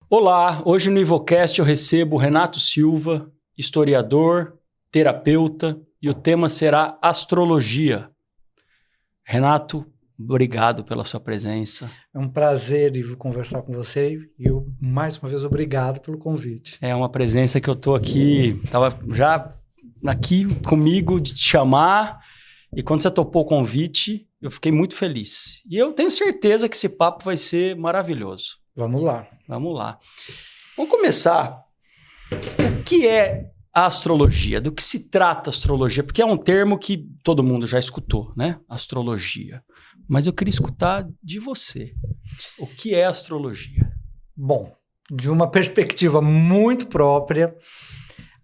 Olá, hoje no Ivocast eu recebo Renato Silva, historiador, terapeuta, e o tema será astrologia. Renato, obrigado pela sua presença. É um prazer, Ivo, conversar com você e mais uma vez, obrigado pelo convite. É uma presença que eu tô aqui, estava já aqui comigo de te chamar, e quando você topou o convite, eu fiquei muito feliz. E eu tenho certeza que esse papo vai ser maravilhoso. Vamos lá. Vamos lá. Vamos começar. O que é a astrologia? Do que se trata a astrologia? Porque é um termo que todo mundo já escutou, né? Astrologia. Mas eu queria escutar de você. O que é astrologia? Bom, de uma perspectiva muito própria,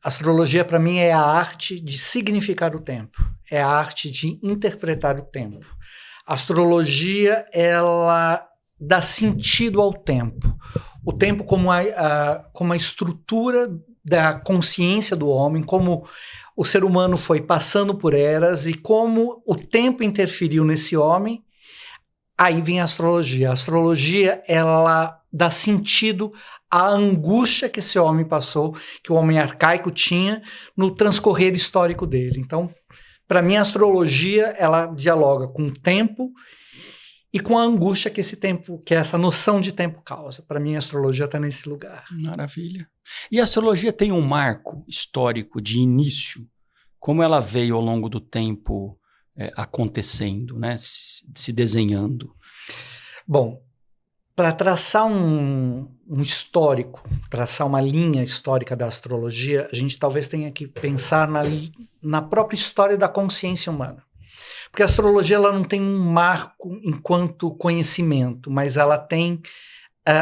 astrologia para mim é a arte de significar o tempo. É a arte de interpretar o tempo. A astrologia, ela dá sentido ao tempo. O tempo como a estrutura da consciência do homem, como o ser humano foi passando por eras e como o tempo interferiu nesse homem. Aí vem a astrologia. A astrologia, ela dá sentido à angústia que esse homem passou, que o homem arcaico tinha no transcorrer histórico dele. Então, para mim, a astrologia, ela dialoga com o tempo e com a angústia que esse tempo, que essa noção de tempo causa. Para mim, a astrologia está nesse lugar. Maravilha. E a astrologia tem um marco histórico de início? Como ela veio ao longo do tempo acontecendo, né? Se desenhando? Bom, para traçar um histórico, traçar uma linha histórica da astrologia, a gente talvez tenha que pensar na própria história da consciência humana. Porque a astrologia, ela não tem um marco enquanto conhecimento, mas ela tem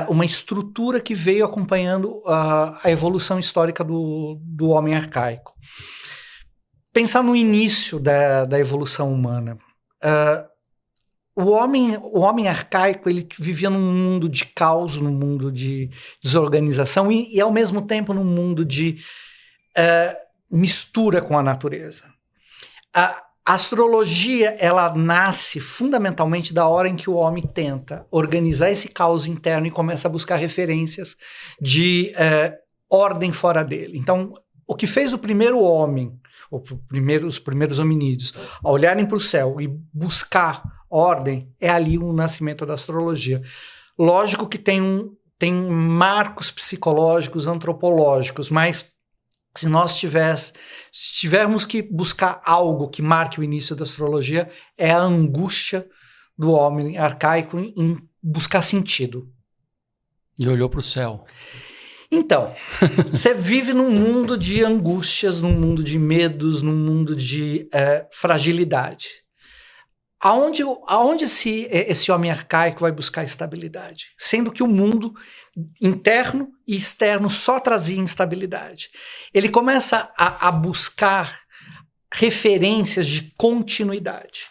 uma estrutura que veio acompanhando a evolução histórica do homem arcaico. Pensar no início da evolução humana. O homem arcaico, ele vivia num mundo de caos, num mundo de desorganização e ao mesmo tempo num mundo de mistura com a natureza. A astrologia, ela nasce fundamentalmente da hora em que o homem tenta organizar esse caos interno e começa a buscar referências de ordem fora dele. Então, o que fez o primeiro homem, os primeiros hominídeos, a olharem para o céu e buscar ordem, é ali o nascimento da astrologia. Lógico que tem marcos psicológicos, antropológicos, mas se nós tivermos que buscar algo que marque o início da astrologia, é a angústia do homem arcaico em buscar sentido. E olhou para o céu. Então, você vive num mundo de angústias, num mundo de medos, num mundo de fragilidade. Aonde esse homem arcaico vai buscar estabilidade? Sendo que o mundo interno e externo só trazia instabilidade. Ele começa a buscar referências de continuidade.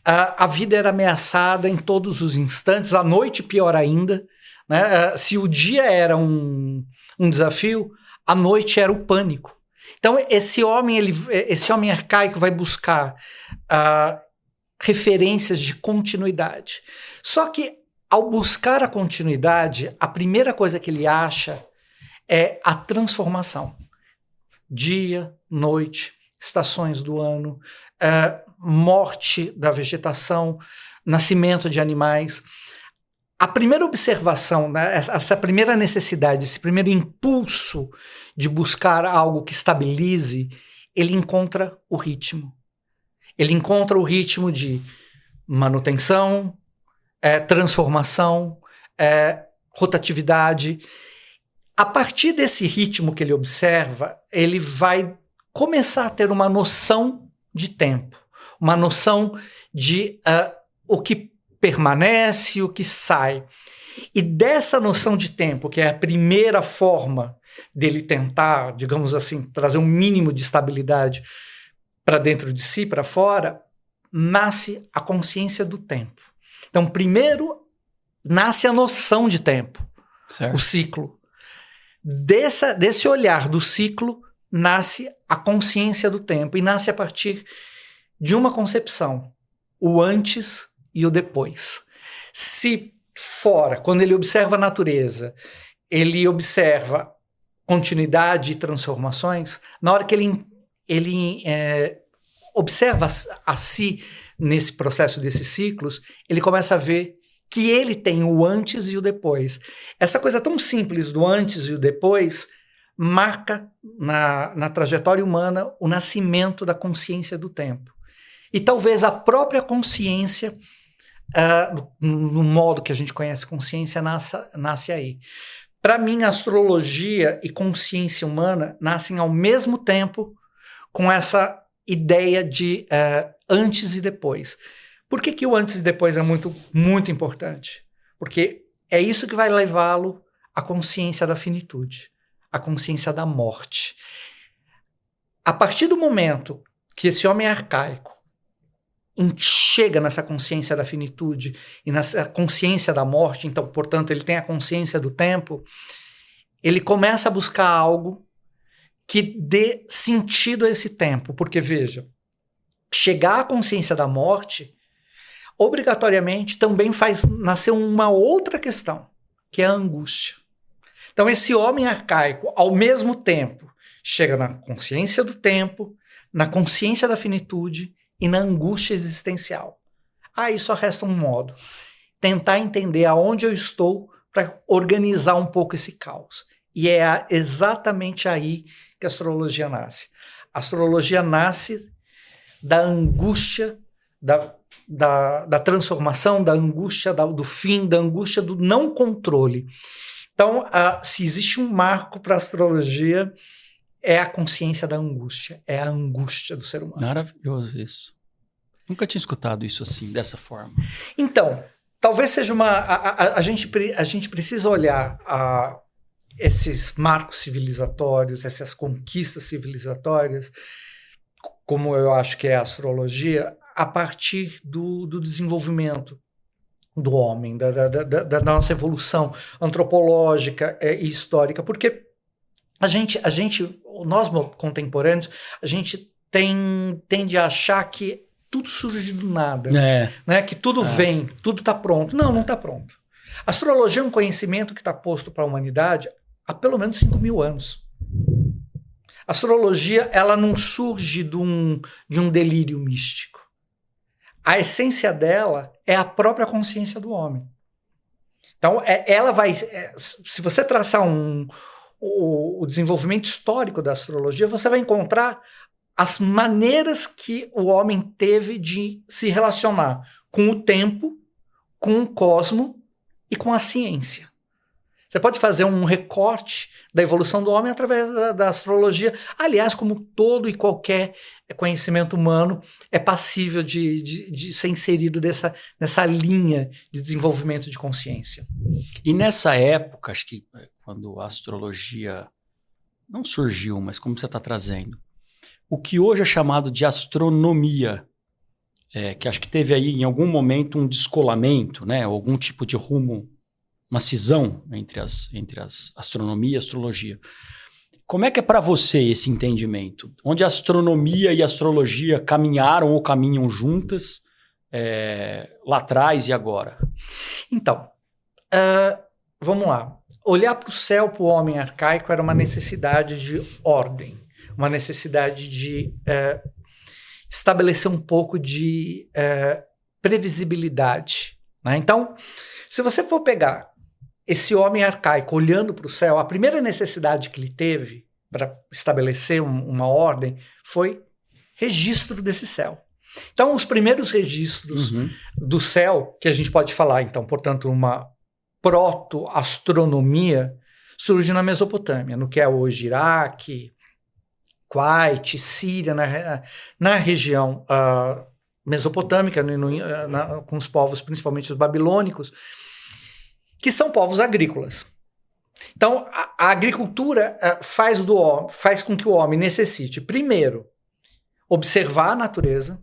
A vida era ameaçada em todos os instantes, a noite pior ainda. Né? Se o dia era um desafio, a noite era o pânico. Então, esse homem arcaico vai buscar referências de continuidade. Só que, ao buscar a continuidade, a primeira coisa que ele acha é a transformação. Dia, noite, estações do ano, morte da vegetação, nascimento de animais. A primeira observação, né, essa primeira necessidade, esse primeiro impulso de buscar algo que estabilize, ele encontra o ritmo. Ele encontra o ritmo de manutenção, transformação, rotatividade. A partir desse ritmo que ele observa, ele vai começar a ter uma noção de tempo, uma noção de o que permanece e o que sai. E dessa noção de tempo, que é a primeira forma dele tentar, digamos assim, trazer um mínimo de estabilidade para dentro de si, para fora, nasce a consciência do tempo. Então, primeiro, nasce a noção de tempo, certo. O ciclo. Desse olhar do ciclo, nasce a consciência do tempo, e nasce a partir de uma concepção, o antes e o depois. Se fora, quando ele observa a natureza, ele observa continuidade e transformações, na hora que ele observa a si nesse processo desses ciclos, ele começa a ver que ele tem o antes e o depois. Essa coisa tão simples do antes e o depois marca na trajetória humana o nascimento da consciência do tempo. E talvez a própria consciência, no modo que a gente conhece consciência, nasce aí. Para mim, astrologia e consciência humana nascem ao mesmo tempo com essa ideia de antes e depois. Por que o antes e depois é muito, muito importante? Porque é isso que vai levá-lo à consciência da finitude, à consciência da morte. A partir do momento que esse homem arcaico chega nessa consciência da finitude e nessa consciência da morte, então, portanto, ele tem a consciência do tempo, ele começa a buscar algo que dê sentido a esse tempo. Porque, veja, chegar à consciência da morte, obrigatoriamente, também faz nascer uma outra questão, que é a angústia. Então, esse homem arcaico, ao mesmo tempo, chega na consciência do tempo, na consciência da finitude e na angústia existencial. Aí só resta um modo: tentar entender aonde eu estou para organizar um pouco esse caos. E é exatamente aí que a astrologia nasce. A astrologia nasce da angústia, da transformação, da angústia do fim, da angústia do não controle. Então, se existe um marco para a astrologia, é a consciência da angústia, é a angústia do ser humano. Maravilhoso isso. Nunca tinha escutado isso assim, dessa forma. Então, talvez seja a gente precisa olhar esses marcos civilizatórios, essas conquistas civilizatórias, como eu acho que é a astrologia, a partir do desenvolvimento do homem, da nossa evolução antropológica e histórica, porque nós contemporâneos, a gente tende a achar que tudo surge do nada, né? Que tudo vem, tudo está pronto. Não está pronto. A astrologia é um conhecimento que está posto para a humanidade há pelo menos 5.000 anos. A astrologia, ela não surge de um delírio místico. A essência dela é a própria consciência do homem. Então, ela vai... se você traçar o desenvolvimento histórico da astrologia, você vai encontrar as maneiras que o homem teve de se relacionar com o tempo, com o cosmo e com a ciência. Você pode fazer um recorte da evolução do homem através da astrologia. Aliás, como todo e qualquer conhecimento humano é passível de ser inserido nessa linha de desenvolvimento de consciência. E nessa época, acho que quando a astrologia não surgiu, mas como você está trazendo, o que hoje é chamado de astronomia, que acho que teve aí em algum momento um descolamento, né, algum tipo de rumo, uma cisão entre as astronomia e astrologia. Como é que é para você esse entendimento? Onde a astronomia e a astrologia caminharam ou caminham juntas lá atrás e agora? Então, vamos lá. Olhar para o céu para o homem arcaico era uma necessidade de ordem, uma necessidade de estabelecer um pouco de previsibilidade, né? Então, se você for pegar esse homem arcaico olhando para o céu, a primeira necessidade que ele teve para estabelecer uma ordem foi registro desse céu. Então, os primeiros registros do céu, que a gente pode falar, então, portanto, uma proto-astronomia, surge na Mesopotâmia, no que é hoje Iraque, Kuwait, Síria, na região mesopotâmica, com os povos, principalmente os babilônicos, que são povos agrícolas. Então, a agricultura faz com que o homem necessite, primeiro, observar a natureza.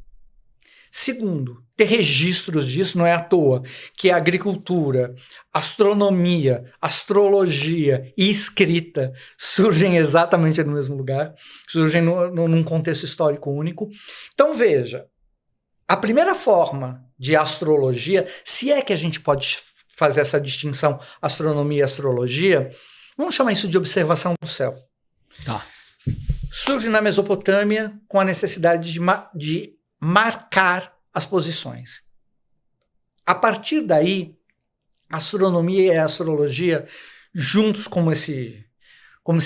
Segundo, ter registros disso. Não é à toa que a agricultura, astronomia, astrologia e escrita surgem exatamente no mesmo lugar, surgem num contexto histórico único. Então, veja, a primeira forma de astrologia, se é que a gente pode fazer essa distinção astronomia e astrologia, Vamos chamar isso de observação do céu. Tá. Surge na Mesopotâmia com a necessidade de marcar as posições. A partir daí, a astronomia e a astrologia, juntos como esse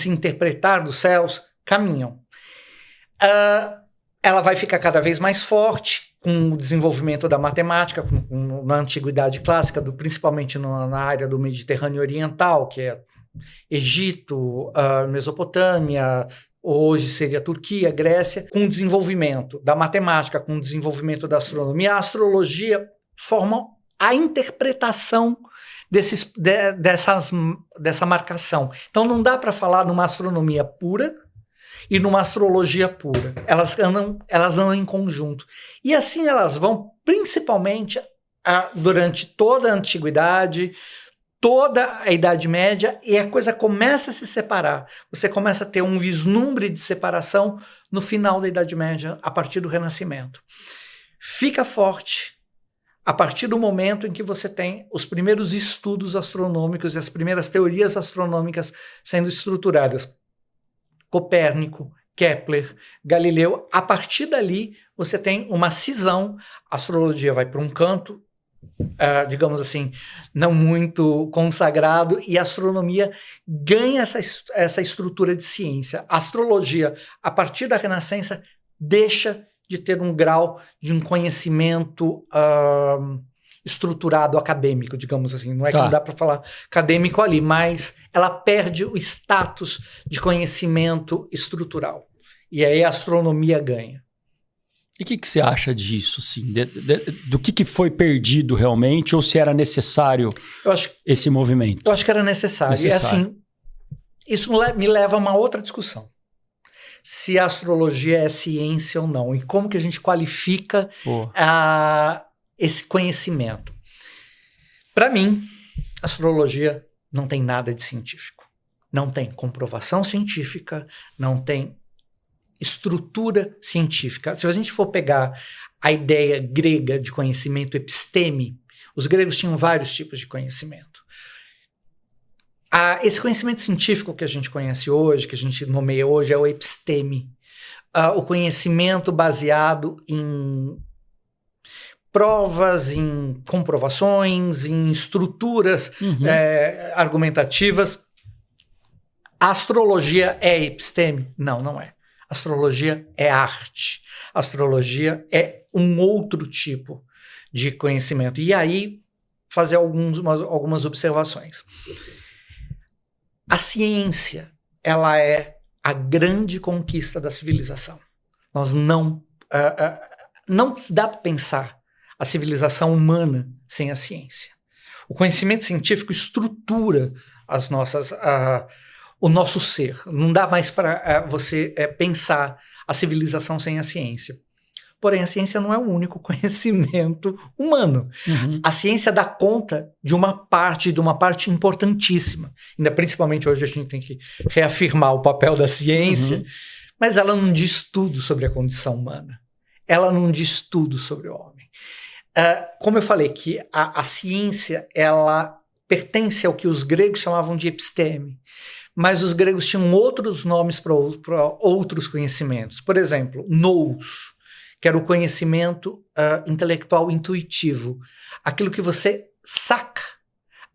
interpretar dos céus, caminham. Ela vai ficar cada vez mais forte com o desenvolvimento da matemática, na antiguidade clássica, principalmente na área do Mediterrâneo Oriental, que é Egito, Mesopotâmia, hoje seria Turquia, Grécia, com o desenvolvimento da matemática, com o desenvolvimento da astronomia. A astrologia forma a interpretação dessa marcação. Então não dá para falar numa astronomia pura e numa astrologia pura. Elas andam em conjunto. E assim elas vão, principalmente durante toda a antiguidade, toda a Idade Média, e a coisa começa a se separar. Você começa a ter um vislumbre de separação no final da Idade Média, a partir do Renascimento. Fica forte a partir do momento em que você tem os primeiros estudos astronômicos e as primeiras teorias astronômicas sendo estruturadas. Copérnico, Kepler, Galileu. A partir dali, você tem uma cisão. A astrologia vai para um canto, digamos assim, não muito consagrado, e a astronomia ganha essa estrutura de ciência. A astrologia, a partir da Renascença, deixa de ter um grau de um conhecimento estruturado acadêmico, digamos assim. Não é que não dá para falar acadêmico ali, mas ela perde o status de conhecimento estrutural. E aí a astronomia ganha. E o que você acha disso, assim? Do que foi perdido realmente, ou se era necessário esse movimento? Eu acho que era necessário. E assim, isso me leva a uma outra discussão. Se a astrologia é ciência ou não, e como que a gente qualifica esse conhecimento. Para mim, a astrologia não tem nada de científico. Não tem comprovação científica, não tem estrutura científica. Se a gente for pegar a ideia grega de conhecimento episteme, os gregos tinham vários tipos de conhecimento. Esse conhecimento científico que a gente conhece hoje, que a gente nomeia hoje, é o episteme. O conhecimento baseado em provas, em comprovações, em estruturas argumentativas. A astrologia é episteme? Não, não é. A astrologia é arte. A astrologia é um outro tipo de conhecimento. E aí, fazer algumas observações. A ciência, ela é a grande conquista da civilização. Nós não dá para pensar a civilização humana sem a ciência. O conhecimento científico estrutura o nosso ser. Não dá mais para você pensar a civilização sem a ciência. Porém, a ciência não é o único conhecimento humano. Uhum. A ciência dá conta de uma parte importantíssima. Ainda principalmente hoje a gente tem que reafirmar o papel da ciência, mas ela não diz tudo sobre a condição humana. Ela não diz tudo sobre o homem. Como eu falei, que a ciência, ela pertence ao que os gregos chamavam de episteme, mas os gregos tinham outros nomes para outros conhecimentos. Por exemplo, nous, que era o conhecimento intelectual intuitivo, aquilo que você saca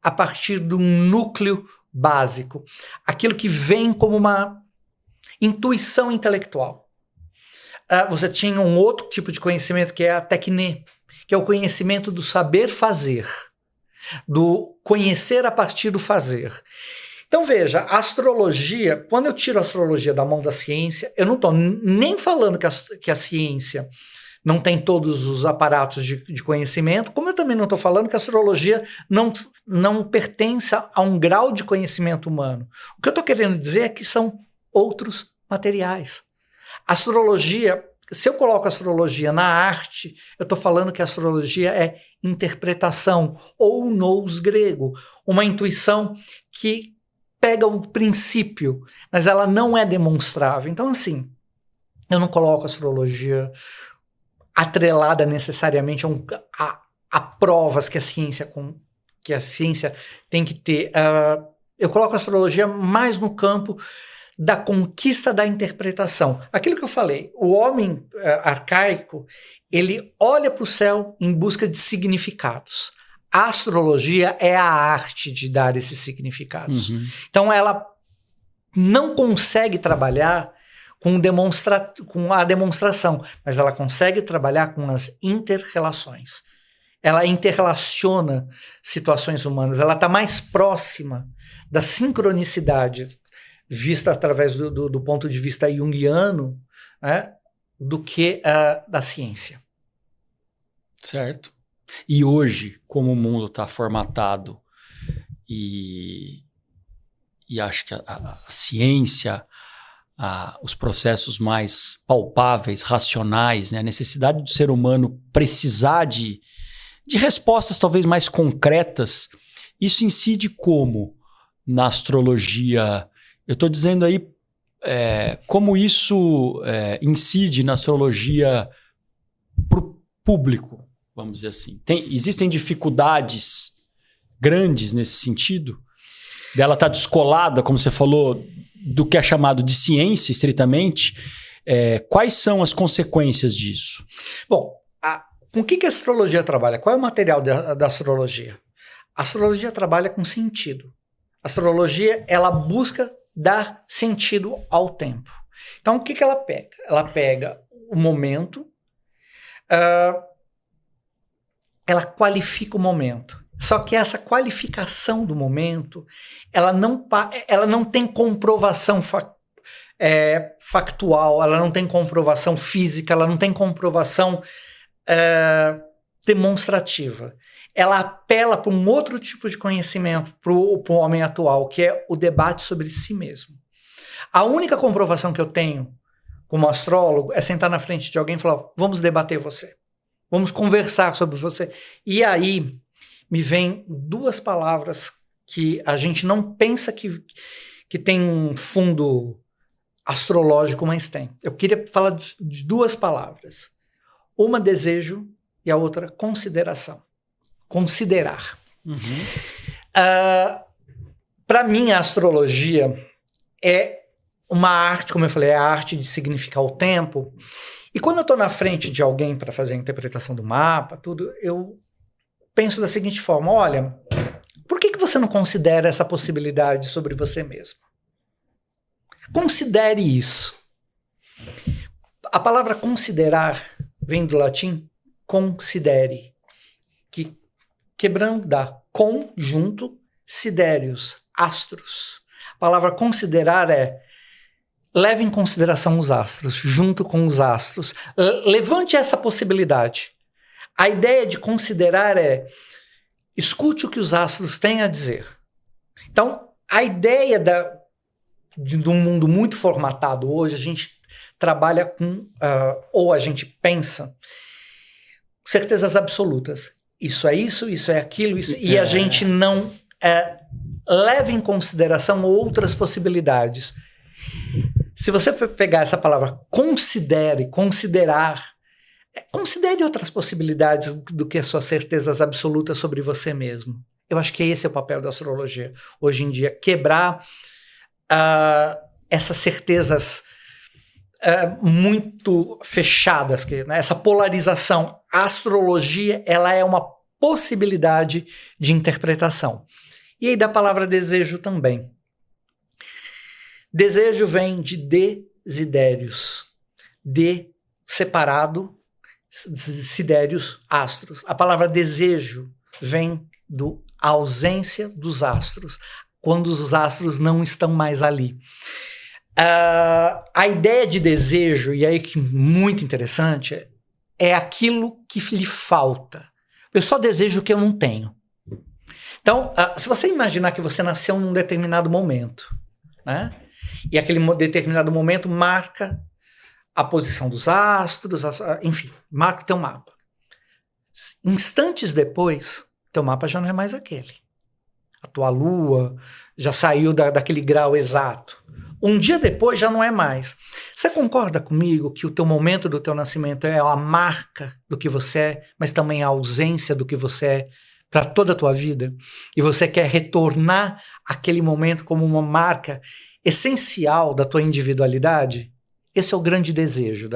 a partir de um núcleo básico, aquilo que vem como uma intuição intelectual. Você tinha um outro tipo de conhecimento que é a techné, que é o conhecimento do saber fazer, do conhecer a partir do fazer. Então veja, a astrologia, quando eu tiro a astrologia da mão da ciência, eu não estou nem falando que a ciência não tem todos os aparatos de conhecimento, como eu também não estou falando que a astrologia não pertence a um grau de conhecimento humano. O que eu estou querendo dizer é que são outros materiais. A astrologia, se eu coloco a astrologia na arte, eu estou falando que a astrologia é interpretação, ou nous grego, uma intuição que pega o princípio, mas ela não é demonstrável. Então, assim, eu não coloco a astrologia atrelada necessariamente a provas que a ciência tem que ter. Eu coloco a astrologia mais no campo da conquista da interpretação. Aquilo que eu falei, o homem arcaico, ele olha para o céu em busca de significados. A astrologia é a arte de dar esses significados. Uhum. Então ela não consegue trabalhar com a demonstração, mas ela consegue trabalhar com as inter-relações. Ela interrelaciona situações humanas, ela está mais próxima da sincronicidade, vista através do ponto de vista junguiano, né, do que da ciência. Certo. E hoje, como o mundo está formatado e acho que a ciência, os processos mais palpáveis, racionais, né, a necessidade do ser humano precisar de respostas talvez mais concretas, isso incide como na astrologia? Eu estou dizendo aí como isso incide na astrologia para o público, vamos dizer assim. Existem dificuldades grandes nesse sentido? Dela estar descolada, como você falou, do que é chamado de ciência, estritamente. Quais são as consequências disso? Bom, com o que a astrologia trabalha? Qual é o material da astrologia? A astrologia trabalha com sentido. A astrologia, ela busca dar sentido ao tempo. Então, o que ela pega? Ela pega o momento, ela qualifica o momento. Só que essa qualificação do momento, ela não tem comprovação factual, ela não tem comprovação física, ela não tem comprovação demonstrativa. Ela apela para um outro tipo de conhecimento para o homem atual, que é o debate sobre si mesmo. A única comprovação que eu tenho como astrólogo é sentar na frente de alguém e falar: vamos debater você, vamos conversar sobre você. E aí me vem duas palavras que a gente não pensa que tem um fundo astrológico, mas tem. Eu queria falar de duas palavras. Uma, desejo, e a outra, consideração. Considerar. Uhum. Para mim, a astrologia é uma arte, como eu falei, é a arte de significar o tempo. E quando eu estou na frente de alguém para fazer a interpretação do mapa, tudo, eu penso da seguinte forma: olha, por que você não considera essa possibilidade sobre você mesmo? Considere isso. A palavra considerar vem do latim considere, que quebrando dá conjunto, sidérios, astros. A palavra considerar leve em consideração os astros, junto com os astros. Levante essa possibilidade. A ideia de considerar escute o que os astros têm a dizer. Então, a ideia de um mundo muito formatado hoje, a gente trabalha com, ou a gente pensa, certezas absolutas. Isso é isso, isso é aquilo, e a gente não leva em consideração outras possibilidades. Se você pegar essa palavra considere, considerar, considere outras possibilidades do que as suas certezas absolutas sobre você mesmo. Eu acho que esse é o papel da astrologia hoje em dia, quebrar essas certezas muito fechadas, né? Essa polarização. A astrologia, ela é uma possibilidade de interpretação. E aí da palavra desejo também. Desejo vem de desidérios, de separado, sidérios, astros. A palavra desejo vem do ausência dos astros, quando os astros não estão mais ali. A ideia de desejo, e aí que muito interessante, é aquilo que lhe falta. Eu só desejo o que eu não tenho. Então, se você imaginar que você nasceu num determinado momento, né? E aquele determinado momento marca a posição dos astros, enfim, marca o teu mapa. Instantes depois, teu mapa já não é mais aquele. A tua lua já saiu daquele grau exato. Um dia depois já não é mais. Você concorda comigo que o teu momento do teu nascimento é a marca do que você é, mas também a ausência do que você é para toda a tua vida e você quer retornar aquele momento como uma marca essencial da tua individualidade, esse é o grande desejo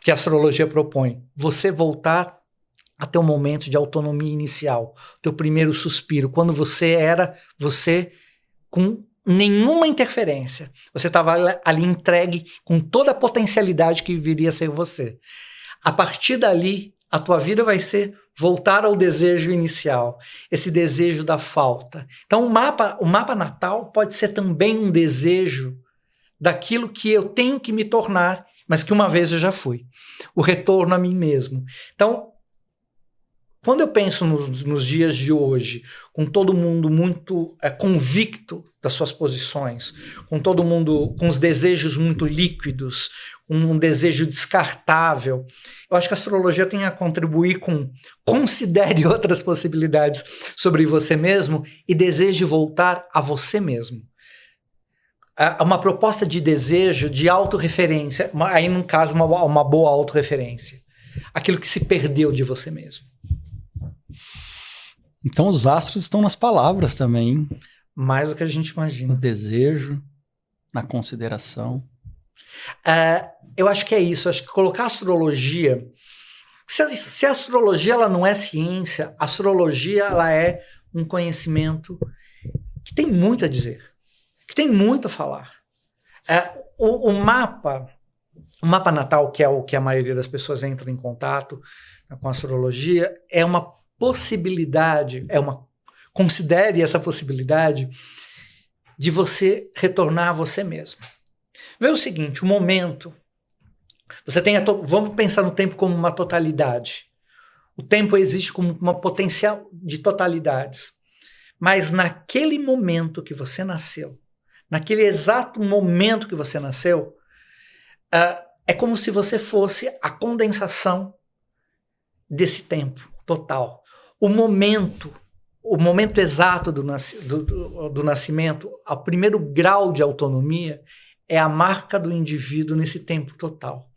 que a astrologia propõe. Você voltar a ter um momento de autonomia inicial, teu primeiro suspiro, quando você era você com nenhuma interferência. Você estava ali entregue com toda a potencialidade que viria a ser você. A partir dali, a tua vida vai ser voltar ao desejo inicial, esse desejo da falta. Então, o mapa natal pode ser também um desejo daquilo que eu tenho que me tornar, mas que uma vez eu já fui. O retorno a mim mesmo. Então, quando eu penso nos dias de hoje, com todo mundo muito convicto das suas posições, com todo mundo com os desejos muito líquidos, com um desejo descartável, eu acho que a astrologia tem a contribuir com considere outras possibilidades sobre você mesmo e deseje voltar a você mesmo. Uma proposta de desejo, de autorreferência, aí no caso uma boa autorreferência, aquilo que se perdeu de você mesmo. Então os astros estão nas palavras também, hein? Mais do que a gente imagina. No desejo, na consideração. Eu acho que é isso. Acho que colocar a astrologia... Se a astrologia ela não é ciência, a astrologia ela é um conhecimento que tem muito a dizer, que tem muito a falar. O mapa natal, que é o que a maioria das pessoas entram em contato com a astrologia, é uma possibilidade, considere essa possibilidade de você retornar a você mesmo. Vê o seguinte, o momento, você tem vamos pensar no tempo como uma totalidade. O tempo existe como uma potencial de totalidades. Mas naquele momento que você nasceu, naquele exato momento que você nasceu, é como se você fosse a condensação desse tempo total. O momento exato do nascimento, o primeiro grau de autonomia, é a marca do indivíduo nesse tempo total.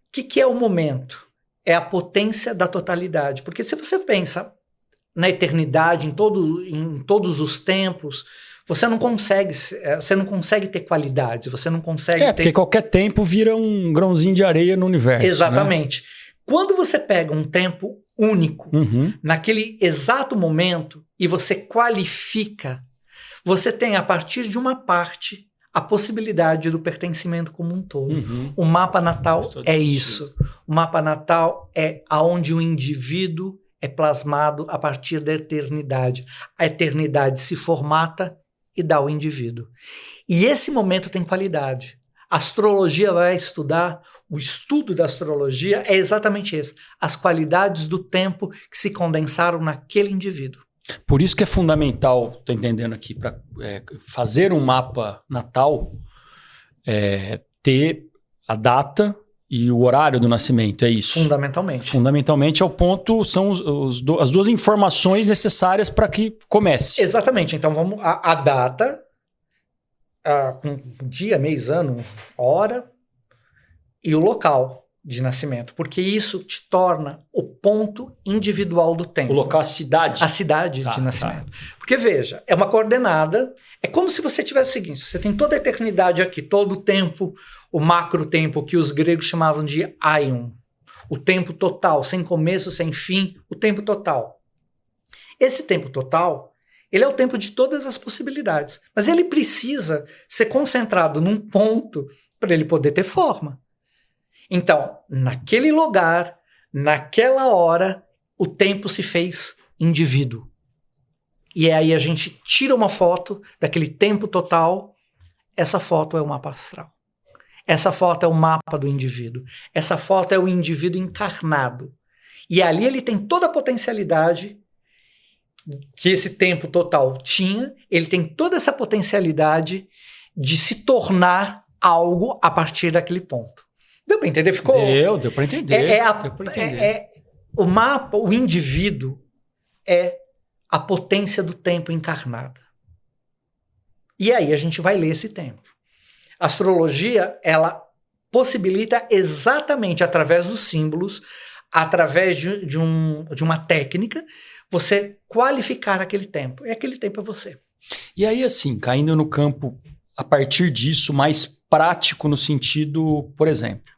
O que é o momento? É a potência da totalidade. Porque se você pensa na eternidade, em todos os tempos, você não consegue ter qualidades, você não consegue ter... porque qualquer tempo vira um grãozinho de areia no universo. Exatamente. Né? Quando você pega um tempo único, naquele exato momento, e você qualifica, você tem, a partir de uma parte, a possibilidade do pertencimento como um todo. O mapa natal é isso. O mapa natal é aonde o indivíduo é plasmado a partir da eternidade. A eternidade se formata e dá ao indivíduo. E esse momento tem qualidade. A astrologia vai estudar, o estudo da astrologia é exatamente esse, as qualidades do tempo que se condensaram naquele indivíduo. Por isso que é fundamental, estou entendendo aqui, para fazer um mapa natal, ter a data e o horário do nascimento, é isso? Fundamentalmente. Fundamentalmente é o ponto, são as duas informações necessárias para que comece. Exatamente, então vamos a data... com dia, mês, ano, hora e o local de nascimento, porque isso te torna o ponto individual do tempo. O local, a cidade. A cidade de nascimento. Porque veja, é uma coordenada, é como se você tivesse o seguinte, você tem toda a eternidade aqui, todo o tempo, o macro tempo que os gregos chamavam de aion, o tempo total, sem começo, sem fim, o tempo total. Esse tempo total... ele é o tempo de todas as possibilidades. Mas ele precisa ser concentrado num ponto para ele poder ter forma. Então, naquele lugar, naquela hora, o tempo se fez indivíduo. E aí a gente tira uma foto daquele tempo total. Essa foto é o mapa astral. Essa foto é o mapa do indivíduo. Essa foto é o indivíduo encarnado. E ali ele tem toda a potencialidade que esse tempo total tinha, ele tem toda essa potencialidade de se tornar algo a partir daquele ponto. Deu para entender? Deu para entender. O mapa, o indivíduo é a potência do tempo encarnada. E aí a gente vai ler esse tempo. A astrologia, ela possibilita exatamente através dos símbolos, através de uma técnica, você qualificar aquele tempo. E aquele tempo é você. E aí, assim, caindo no campo, a partir disso, mais prático no sentido, por exemplo,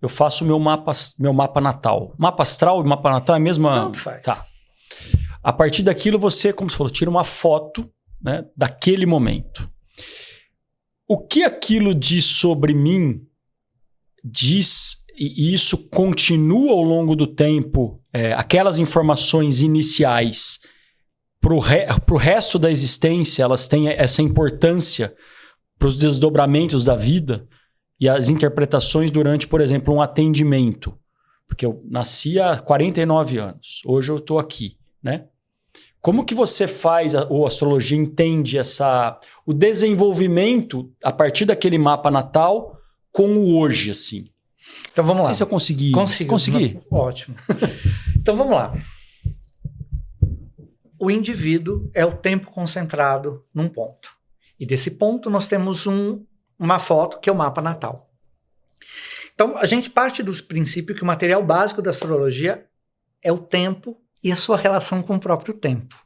eu faço meu mapa natal. Mapa astral e mapa natal é a mesma... Tanto faz. Tá. A partir daquilo, você, como você falou, tira uma foto, né, daquele momento. O que aquilo diz sobre mim, e isso continua ao longo do tempo, aquelas informações iniciais, para o resto da existência, elas têm essa importância para os desdobramentos da vida e as interpretações durante, por exemplo, um atendimento. Porque eu nasci há 49 anos, hoje eu estou aqui, né? Como que você faz, ou a astrologia entende o desenvolvimento a partir daquele mapa natal com o hoje, assim? Então vamos lá. Não sei se eu consegui. Consegui? Ótimo. Então vamos lá. O indivíduo é o tempo concentrado num ponto. E desse ponto nós temos uma foto que é o mapa natal. Então a gente parte do princípio que o material básico da astrologia é o tempo e a sua relação com o próprio tempo.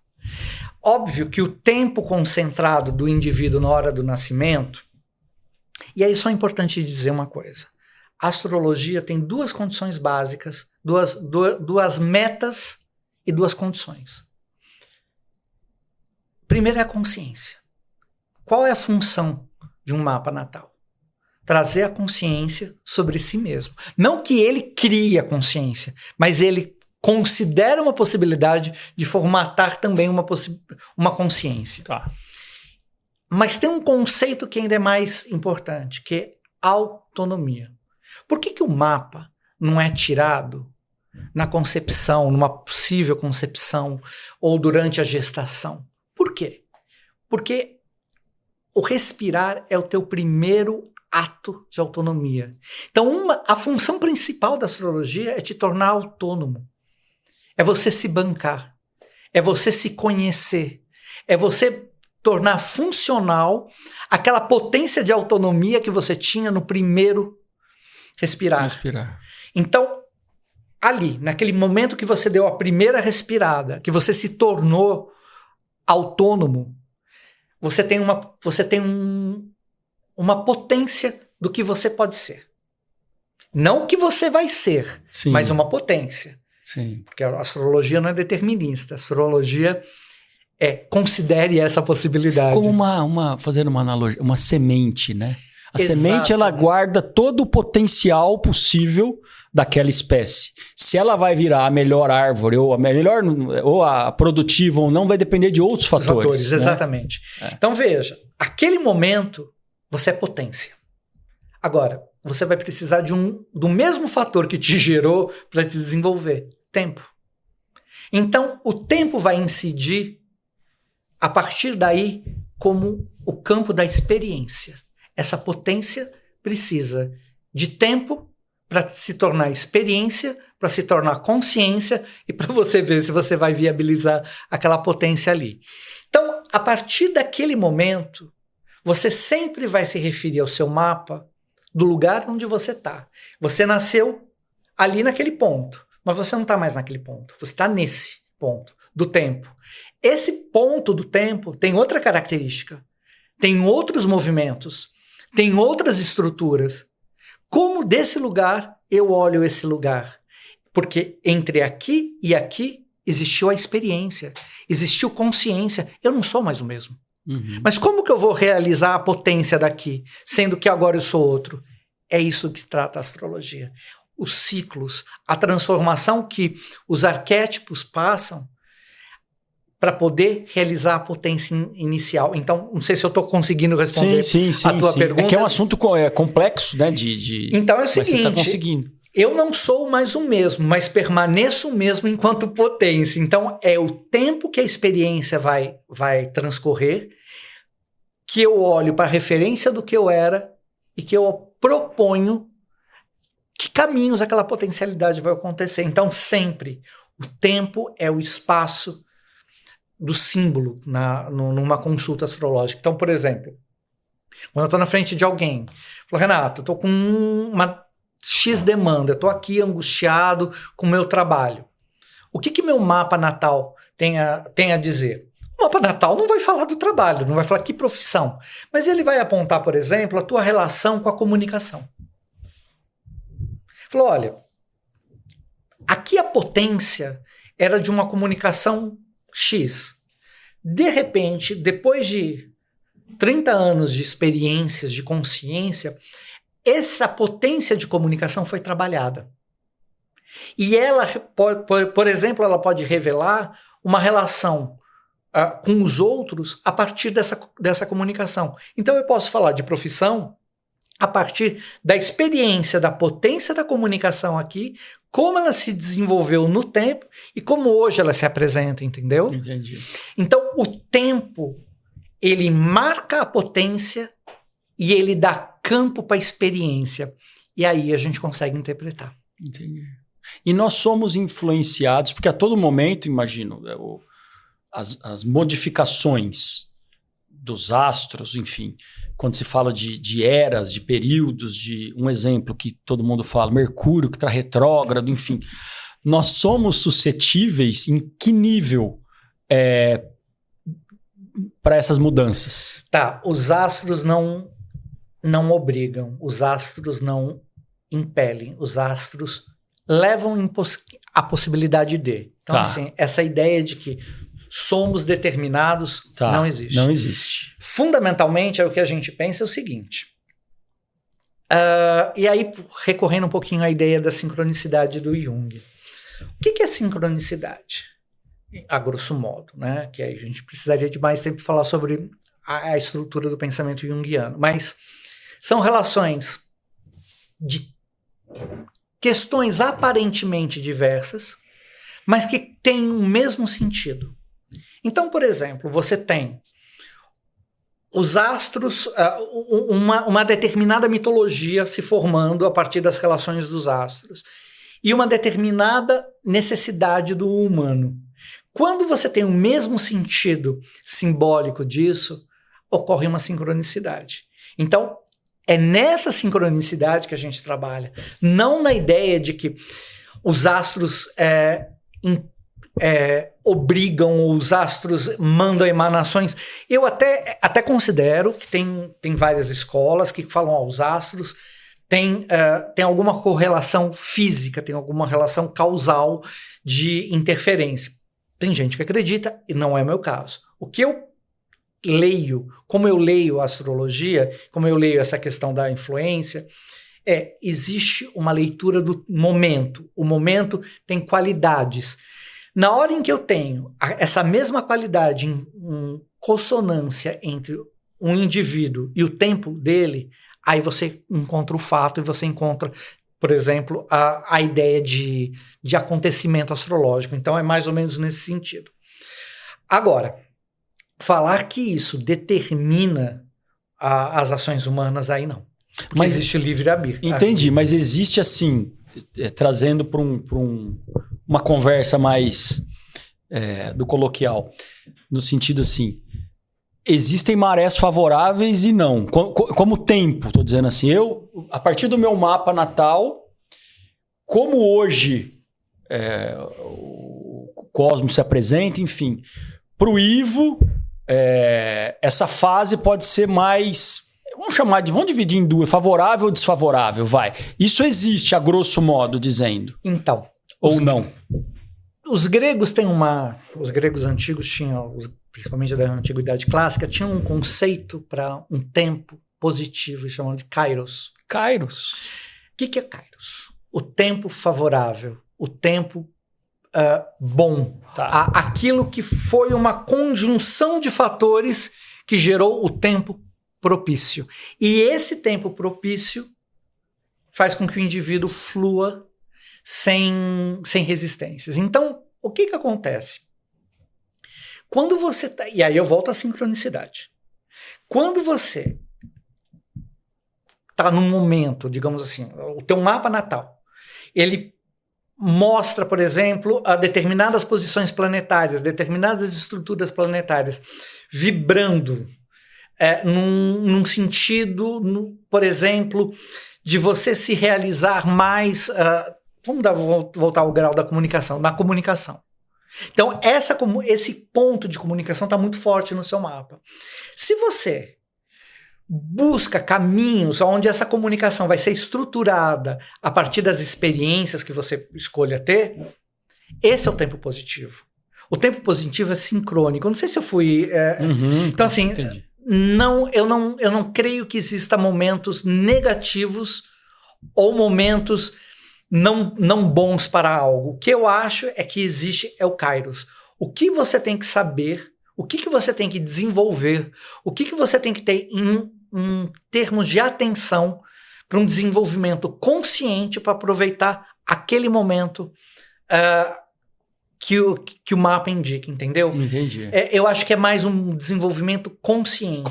Óbvio que o tempo concentrado do indivíduo na hora do nascimento, e aí só é importante dizer uma coisa, a astrologia tem duas condições básicas, duas metas e duas condições. Primeiro é a consciência. Qual é a função de um mapa natal? Trazer a consciência sobre si mesmo. Não que ele crie a consciência, mas ele considera uma possibilidade de formatar também uma consciência. Tá. Mas tem um conceito que ainda é mais importante, que é autonomia. Por que o mapa não é tirado na concepção, numa possível concepção, ou durante a gestação? Por quê? Porque o respirar é o teu primeiro ato de autonomia. Então, a função principal da astrologia é te tornar autônomo. É você se bancar, é você se conhecer, é você tornar funcional aquela potência de autonomia que você tinha no primeiro respirar. Então, ali, naquele momento que você deu a primeira respirada, que você se tornou autônomo, você tem uma potência do que você pode ser. Não o que você vai ser, Sim. mas uma potência. Sim. Porque a astrologia não é determinista. A astrologia considere essa possibilidade. Como fazendo uma analogia, uma semente, né? A Exato. semente, ela guarda todo o potencial possível daquela espécie. Se ela vai virar a melhor árvore, ou a produtiva ou não, vai depender de outros fatores. Né? Exatamente. Então, veja, aquele momento, você é potência. Agora, você vai precisar do mesmo fator que te gerou para te desenvolver, tempo. Então, o tempo vai incidir, a partir daí, como o campo da experiência. Essa potência precisa de tempo para se tornar experiência, para se tornar consciência e para você ver se você vai viabilizar aquela potência ali. Então, a partir daquele momento, você sempre vai se referir ao seu mapa do lugar onde você está. Você nasceu ali naquele ponto, mas você não está mais naquele ponto. Você está nesse ponto do tempo. Esse ponto do tempo tem outra característica, tem outros movimentos, tem outras estruturas. Como desse lugar eu olho esse lugar? Porque entre aqui e aqui existiu a experiência, existiu consciência. Eu não sou mais o mesmo. Uhum. Mas como que eu vou realizar a potência daqui, sendo que agora eu sou outro? É isso que trata a astrologia. Os ciclos, a transformação que os arquétipos passam para poder realizar a potência inicial. Então, não sei se eu estou conseguindo responder a tua pergunta. É que é um assunto complexo, né? Então é o seguinte, mas você está conseguindo. Eu não sou mais o mesmo, mas permaneço o mesmo enquanto potência. Então, é o tempo que a experiência vai transcorrer, que eu olho para a referência do que eu era e que eu proponho que caminhos aquela potencialidade vai acontecer. Então, sempre, o tempo é o espaço do símbolo numa consulta astrológica. Então, por exemplo, quando eu estou na frente de alguém, falo, Renato, eu estou com uma X demanda, eu estou aqui angustiado com o meu trabalho. O que meu mapa natal tem a dizer. O mapa natal não vai falar do trabalho, não vai falar que profissão, mas ele vai apontar, por exemplo, a tua relação com a comunicação. Falou, olha, aqui a potência era de uma comunicação X. De repente, depois de 30 anos de experiências, de consciência, essa potência de comunicação foi trabalhada. E ela, por exemplo, ela pode revelar uma relação com os outros a partir dessa comunicação. Então eu posso falar de profissão a partir da experiência, da potência da comunicação aqui, como ela se desenvolveu no tempo e como hoje ela se apresenta, entendeu? Entendi. Então o tempo, ele marca a potência e ele dá campo para a experiência. E aí a gente consegue interpretar. Entendi. E nós somos influenciados, porque a todo momento, imagino, as modificações dos astros, enfim, quando se fala de eras, de períodos, de um exemplo que todo mundo fala, Mercúrio que está retrógrado, enfim, nós somos suscetíveis em que nível para essas mudanças? Tá, os astros não obrigam, os astros não impelem, os astros levam a possibilidade de. Então, assim, essa ideia de que somos determinados não existe. Não existe. Fundamentalmente, o que a gente pensa é o seguinte. E aí, recorrendo um pouquinho à ideia da sincronicidade do Jung. O que é sincronicidade? A grosso modo, né? Que aí a gente precisaria de mais tempo para falar sobre a estrutura do pensamento junguiano. Mas são relações de questões aparentemente diversas, mas que têm o mesmo sentido. Então, por exemplo, você tem os astros, uma determinada mitologia se formando a partir das relações dos astros e uma determinada necessidade do humano. Quando você tem o mesmo sentido simbólico disso, ocorre uma sincronicidade. Então, é nessa sincronicidade que a gente trabalha, não na ideia de que os astros obrigam, ou os astros mandam emanações. Eu até considero que tem várias escolas que falam, os astros têm alguma correlação física, tem alguma relação causal de interferência. Tem gente que acredita, e não é meu caso. O que eu leio, como eu leio a astrologia, como eu leio essa questão da influência, existe uma leitura do momento. O momento tem qualidades. Na hora em que eu tenho essa mesma qualidade em consonância entre um indivíduo e o tempo dele, aí você encontra o fato e você encontra, por exemplo, a ideia de acontecimento astrológico. Então é mais ou menos nesse sentido. Agora, falar que isso determina as ações humanas, aí não. Porque mas existe livre-arbítrio. Entendi, mas existe assim, trazendo para uma conversa mais do coloquial, no sentido assim, existem marés favoráveis e não. Como tempo, estou dizendo assim, a partir do meu mapa natal, como hoje o cosmos se apresenta, enfim, para o Ivo, essa fase pode ser mais... Vamos dividir em duas, favorável ou desfavorável, vai. Isso existe, a grosso modo, dizendo. Então. Ou não? Os gregos os gregos antigos tinham, principalmente da antiguidade clássica, tinham um conceito para um tempo positivo, chamado de kairos. Kairos? O que é kairos? O tempo favorável, o tempo bom. Tá. Aquilo que foi uma conjunção de fatores que gerou o tempo propício. E esse tempo propício faz com que o indivíduo flua sem resistências. Então, o que acontece? Quando você tá... E aí eu volto à sincronicidade. Quando você está num momento, digamos assim, o teu mapa natal, ele mostra, por exemplo, a determinadas posições planetárias, determinadas estruturas planetárias vibrando num sentido, por exemplo, de você se realizar mais... vamos voltar ao grau da comunicação. Na comunicação. Então, esse ponto de comunicação está muito forte no seu mapa. Se você busca caminhos onde essa comunicação vai ser estruturada a partir das experiências que você escolha ter, esse é o tempo positivo. O tempo positivo é sincrônico. Eu não sei se eu fui... então, assim, eu não creio que exista momentos negativos ou momentos não bons para algo. O que eu acho é que existe o Kairos. O que você tem que saber, o que você tem que desenvolver, o que você tem que ter em termos de atenção para um desenvolvimento consciente para aproveitar aquele momento que o mapa indica, entendeu? Entendi. Eu acho que é mais um desenvolvimento consciente.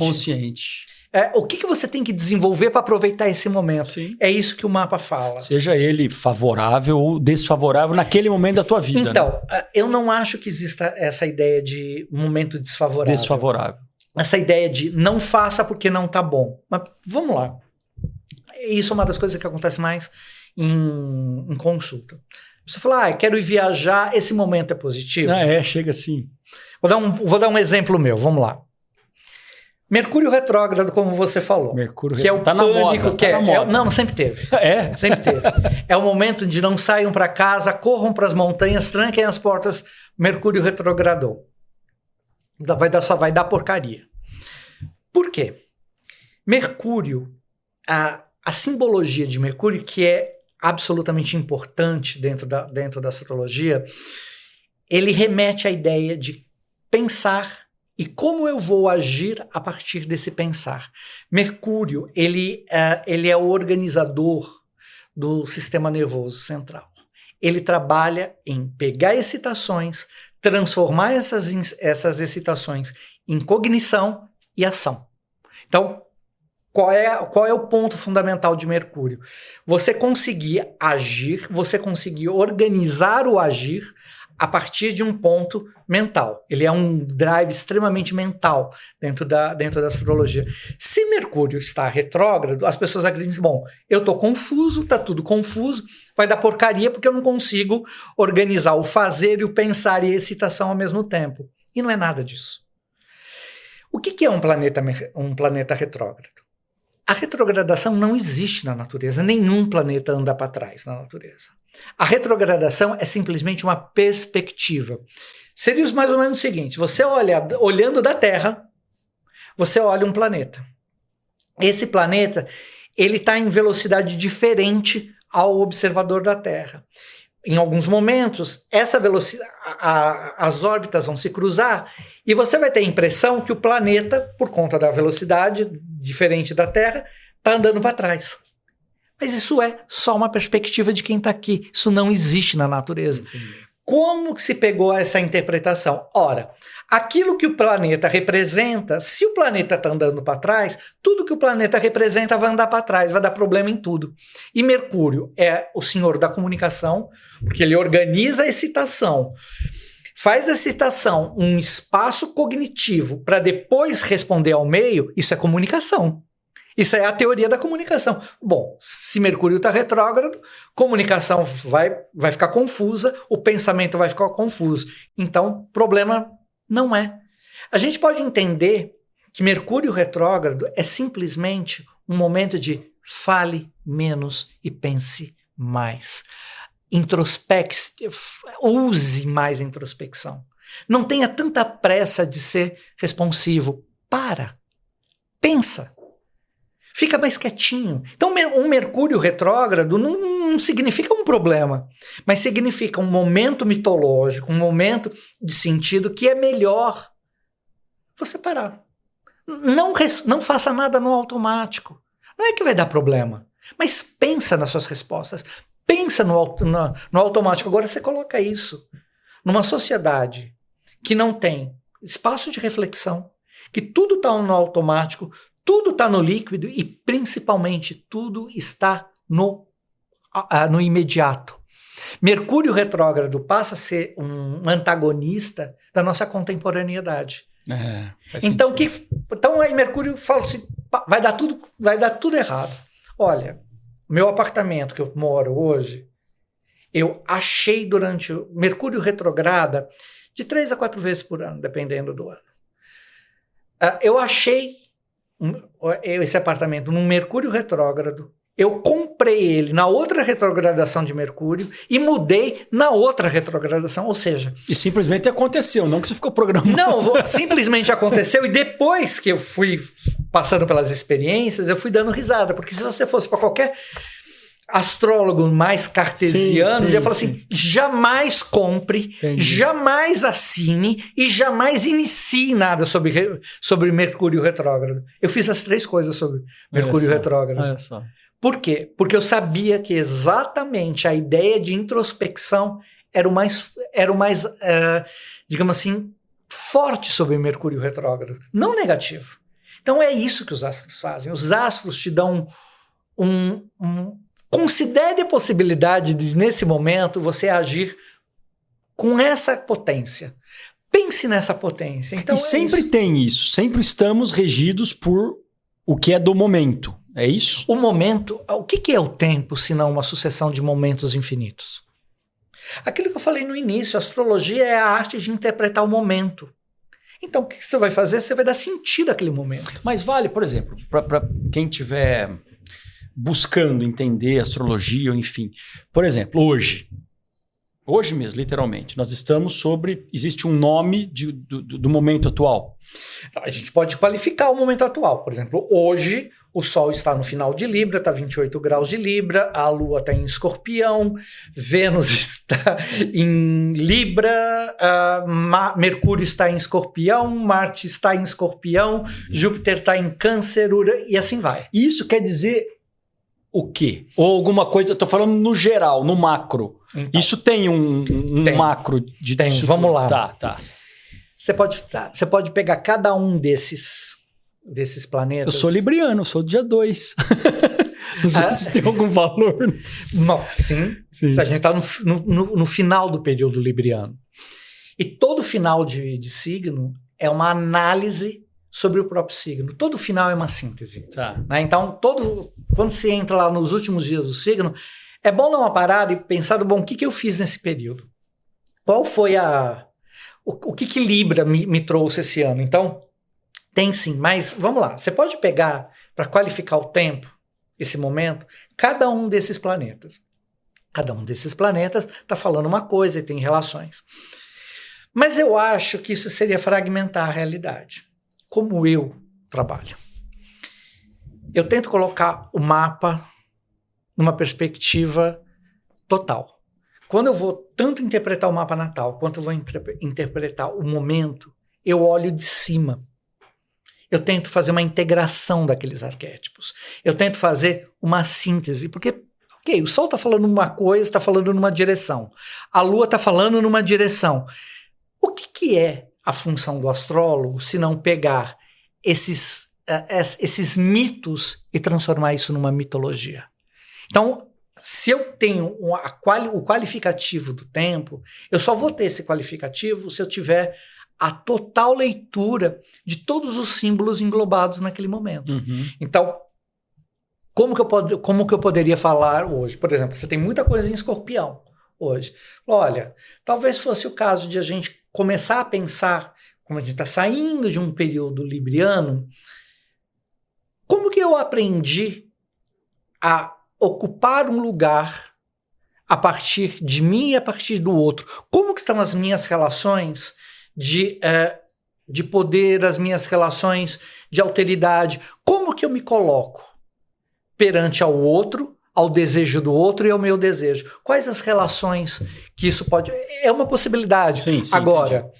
O que você tem que desenvolver para aproveitar esse momento? Sim. É isso que o mapa fala. Seja ele favorável ou desfavorável naquele momento da tua vida. Então, né? Eu não acho que exista essa ideia de momento desfavorável. Desfavorável. Essa ideia de não faça porque não tá bom. Mas vamos lá. Isso é uma das coisas que acontece mais em consulta. Você fala, quero ir viajar, esse momento é positivo? Chega assim. Vou dar um exemplo meu, vamos lá. Mercúrio retrógrado, como você falou. Mercúrio que é o tá na moda. Tá na moda. Não, sempre teve. Sempre teve. É o momento de não saiam para casa, corram para as montanhas, tranquem as portas. Mercúrio retrogradou. Só vai dar porcaria. Por quê? Mercúrio, a simbologia de Mercúrio, que é absolutamente importante dentro da astrologia, ele remete à ideia de pensar e como eu vou agir a partir desse pensar. Mercúrio, ele é o organizador do sistema nervoso central. Ele trabalha em pegar excitações, transformar essas excitações em cognição e ação. Então, qual é o ponto fundamental de Mercúrio? Você conseguir agir, você conseguir organizar o agir a partir de um ponto mental. Ele é um drive extremamente mental dentro da astrologia. Se Mercúrio está retrógrado, as pessoas acreditam, bom, eu estou confuso, está tudo confuso, vai dar porcaria porque eu não consigo organizar o fazer e o pensar e a excitação ao mesmo tempo. E não é nada disso. O que é um planeta retrógrado? A retrogradação não existe na natureza, nenhum planeta anda para trás na natureza. A retrogradação é simplesmente uma perspectiva. Seria mais ou menos o seguinte, você olhando da Terra, você olha um planeta. Esse planeta, ele está em velocidade diferente ao observador da Terra. Em alguns momentos, essa velocidade, as órbitas vão se cruzar e você vai ter a impressão que o planeta, por conta da velocidade diferente da Terra, está andando para trás. Mas isso é só uma perspectiva de quem está aqui. Isso não existe na natureza. Entendi. Como que se pegou essa interpretação? Ora, aquilo que o planeta representa, se o planeta está andando para trás, tudo que o planeta representa vai andar para trás, vai dar problema em tudo. E Mercúrio é o senhor da comunicação, porque ele organiza a excitação, faz da excitação um espaço cognitivo para depois responder ao meio, isso é comunicação. Isso é a teoria da comunicação. Bom, se Mercúrio está retrógrado, comunicação vai ficar confusa, o pensamento vai ficar confuso. Então, problema não é. A gente pode entender que Mercúrio retrógrado é simplesmente um momento de fale menos e pense mais. Use mais introspecção. Não tenha tanta pressa de ser responsivo. Pensa. Fica mais quietinho. Então, um Mercúrio retrógrado não significa um problema, mas significa um momento mitológico, um momento de sentido que é melhor você parar. Não faça nada no automático. Não é que vai dar problema, mas pensa nas suas respostas. Pensa no automático. Agora você coloca isso numa sociedade que não tem espaço de reflexão, que tudo está no automático, tudo está no líquido e, principalmente, tudo está no imediato. Mercúrio retrógrado passa a ser um antagonista da nossa contemporaneidade. Então aí Mercúrio fala assim, vai dar tudo errado. Olha, meu apartamento que eu moro hoje, eu achei durante o Mercúrio retrograda de 3 a 4 vezes por ano, dependendo do ano. Eu achei esse apartamento num Mercúrio retrógrado. Eu comprei ele na outra retrogradação de Mercúrio e mudei na outra retrogradação, ou seja... E simplesmente aconteceu, não que você ficou programando. Não, simplesmente aconteceu e depois que eu fui passando pelas experiências, eu fui dando risada, porque se você fosse para qualquer astrólogo mais cartesiano, ia falar assim, jamais compre, jamais assine e jamais inicie nada sobre Mercúrio retrógrado. Eu fiz as 3 coisas sobre Mercúrio retrógrado. Olha só. Por quê? Porque eu sabia que exatamente a ideia de introspecção era o mais digamos assim, forte sobre Mercúrio retrógrado, não negativo. Então é isso que os astros fazem. Os astros te dão considere a possibilidade de, nesse momento, você agir com essa potência. Pense nessa potência. Então, e sempre tem isso. Sempre estamos regidos por o que é do momento. É isso? O momento, o que é o tempo, se não uma sucessão de momentos infinitos? Aquilo que eu falei no início, a astrologia é a arte de interpretar o momento. Então, o que você vai fazer? Você vai dar sentido àquele momento. Mas vale, por exemplo, para quem estiver buscando entender astrologia, ou enfim. Por exemplo, hoje mesmo, literalmente, nós estamos sobre... Existe um nome do momento atual. A gente pode qualificar o momento atual. Por exemplo, hoje o Sol está no final de Libra, está 28 graus de Libra, a Lua está em Escorpião, Vênus está em Libra, Mercúrio está em Escorpião, Marte está em Escorpião, Júpiter está em Câncer, e assim vai. Isso quer dizer o quê? Ou alguma coisa, eu estou falando no geral, no macro. Então, isso tem tem. Macro de... Tem, vamos lá. Tá. Você pode pegar cada um desses planetas. Eu sou libriano, sou do dia 2. Não sei se tem algum valor. Não, sim. A gente está no final do período libriano. E todo final de signo é uma análise sobre o próprio signo. Todo final é uma síntese. Tá. Né? Então, quando você entra lá nos últimos dias do signo, é bom dar uma parada e pensar, o que eu fiz nesse período? Qual foi o que Libra me trouxe esse ano? Então, tem sim, mas vamos lá. Você pode pegar, para qualificar o tempo, esse momento, cada um desses planetas. Cada um desses planetas está falando uma coisa e tem relações. Mas eu acho que isso seria fragmentar a realidade. Como eu trabalho. Eu tento colocar o mapa numa perspectiva total. Quando eu vou tanto interpretar o mapa natal, quanto eu vou interpretar o momento, eu olho de cima. Eu tento fazer uma integração daqueles arquétipos. Eu tento fazer uma síntese, porque, o Sol está falando uma coisa, está falando numa direção. A Lua está falando numa direção. O que é a função do astrólogo se não pegar esses mitos e transformar isso numa mitologia? Então, se eu tenho o qualificativo do tempo, eu só vou ter esse qualificativo se eu tiver a total leitura de todos os símbolos englobados naquele momento. Uhum. Então, como que eu poderia falar hoje? Por exemplo, você tem muita coisa em Escorpião hoje. Olha, talvez fosse o caso de a gente começar a pensar, como a gente está saindo de um período libriano, como que eu aprendi a ocupar um lugar a partir de mim e a partir do outro? Como que estão as minhas relações de poder, as minhas relações de alteridade? Como que eu me coloco perante ao outro, ao desejo do outro e ao meu desejo? Quais as relações que isso pode... É uma possibilidade. Sim, agora, entendi.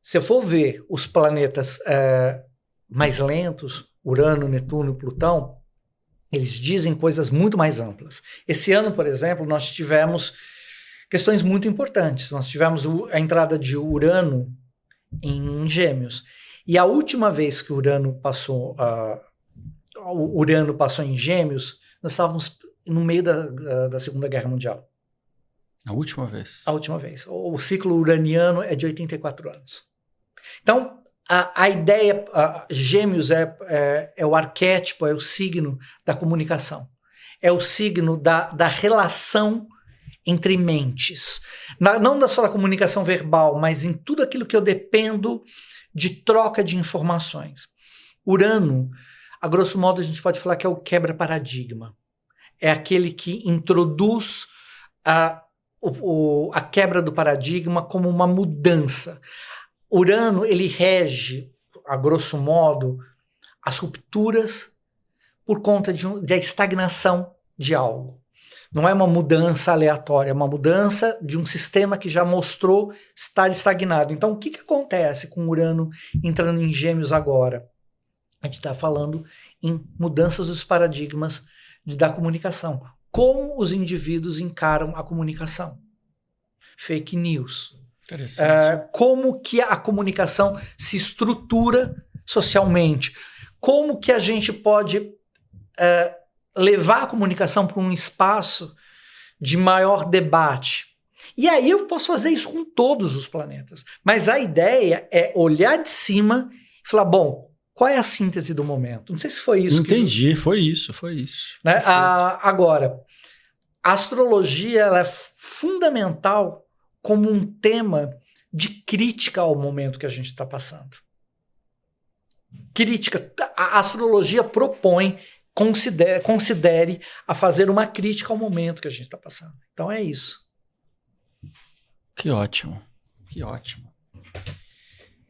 Se eu for ver os planetas mais lentos, Urano, Netuno e Plutão, eles dizem coisas muito mais amplas. Esse ano, por exemplo, nós tivemos questões muito importantes. Nós tivemos a entrada de Urano em Gêmeos. E a última vez que Urano passou em Gêmeos, nós estávamos no meio da Segunda Guerra Mundial. A última vez? A última vez. O ciclo uraniano é de 84 anos. Então, a ideia, Gêmeos é o arquétipo, é o signo da comunicação. É o signo da relação entre mentes. Não só da comunicação verbal, mas em tudo aquilo que eu dependo de troca de informações. Urano, a grosso modo, a gente pode falar que é o quebra-paradigma. É aquele que introduz a quebra do paradigma como uma mudança. Urano, ele rege, a grosso modo, as rupturas por conta da estagnação de algo. Não é uma mudança aleatória, é uma mudança de um sistema que já mostrou estar estagnado. Então, o que acontece com Urano entrando em Gêmeos agora? A gente está falando em mudanças dos paradigmas da comunicação. Como os indivíduos encaram a comunicação? Fake news. Interessante. Como que a comunicação se estrutura socialmente? Como que a gente pode levar a comunicação para um espaço de maior debate? E aí eu posso fazer isso com todos os planetas. Mas a ideia é olhar de cima e falar, bom, qual é a síntese do momento? Não sei se foi isso. Entendi, foi isso. Né? Agora, a astrologia ela é fundamental como um tema de crítica ao momento que a gente está passando. Crítica. A astrologia propõe, considere a fazer uma crítica ao momento que a gente está passando. Então é isso. Que ótimo.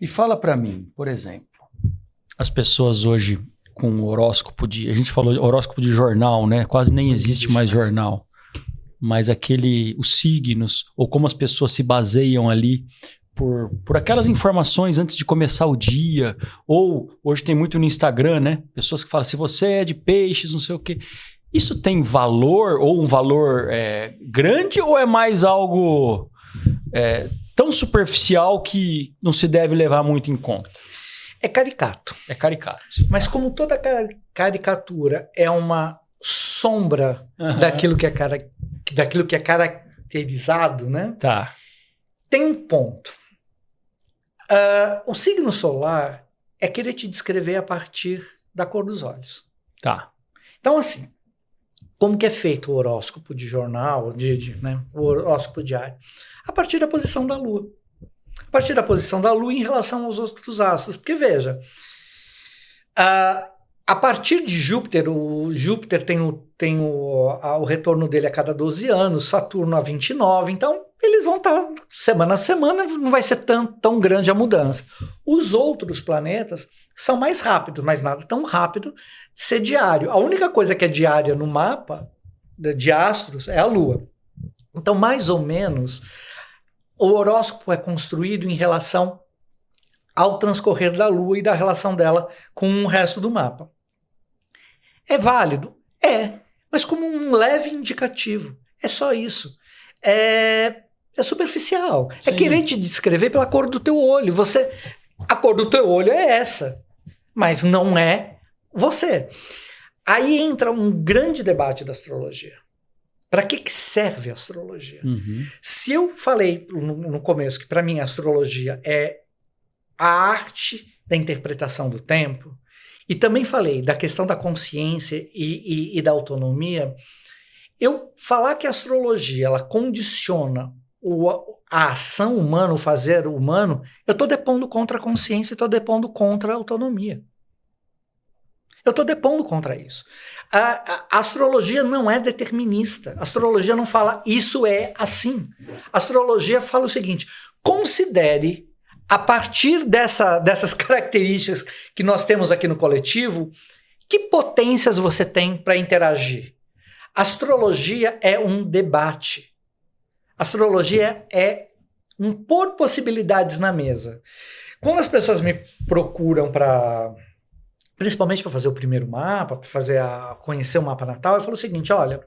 E fala para mim, por exemplo, as pessoas hoje com o horóscopo a gente falou horóscopo de jornal, né? Quase nem existe mais jornal. Mas os signos, ou como as pessoas se baseiam ali por aquelas informações antes de começar o dia, ou hoje tem muito no Instagram, né? Pessoas que falam, se você é de peixes, não sei o quê. Isso tem valor, ou um valor grande, ou é mais algo tão superficial que não se deve levar muito em conta? É caricato. Mas como toda caricatura é uma sombra daquilo que é caracterizado, né? Tá. Tem um ponto. O signo solar é querer te descrever a partir da cor dos olhos. Tá. Então, assim, como que é feito o horóscopo de jornal, né, o horóscopo diário? A partir da posição da Lua. A partir da posição da Lua em relação aos outros astros. Porque, veja, a partir de Júpiter, o Júpiter tem o retorno dele a cada 12 anos, Saturno a 29, então eles vão estar semana a semana, não vai ser tão grande a mudança. Os outros planetas são mais rápidos, mas nada tão rápido de ser diário. A única coisa que é diária no mapa de astros é a Lua. Então, mais ou menos, o horóscopo é construído em relação ao transcorrer da Lua e da relação dela com o resto do mapa. É válido? É, mas como um leve indicativo. É só isso. É superficial. Sim. É querer te descrever pela cor do teu olho. A cor do teu olho é essa, mas não é você. Aí entra um grande debate da astrologia. Para que serve a astrologia? Uhum. Se eu falei no começo que para mim a astrologia é a arte da interpretação do tempo, e também falei da questão da consciência e da autonomia, eu falar que a astrologia ela condiciona a ação humana, o fazer humano, eu estou depondo contra a consciência, estou depondo contra a autonomia. Eu estou depondo contra isso. A astrologia não é determinista. A astrologia não fala isso é assim. A astrologia fala o seguinte: considere, a partir dessas características que nós temos aqui no coletivo, que potências você tem para interagir. A astrologia é um debate. A astrologia é um pôr possibilidades na mesa. Quando as pessoas me procuram principalmente para fazer o primeiro mapa, para conhecer o mapa natal, eu falo o seguinte: olha,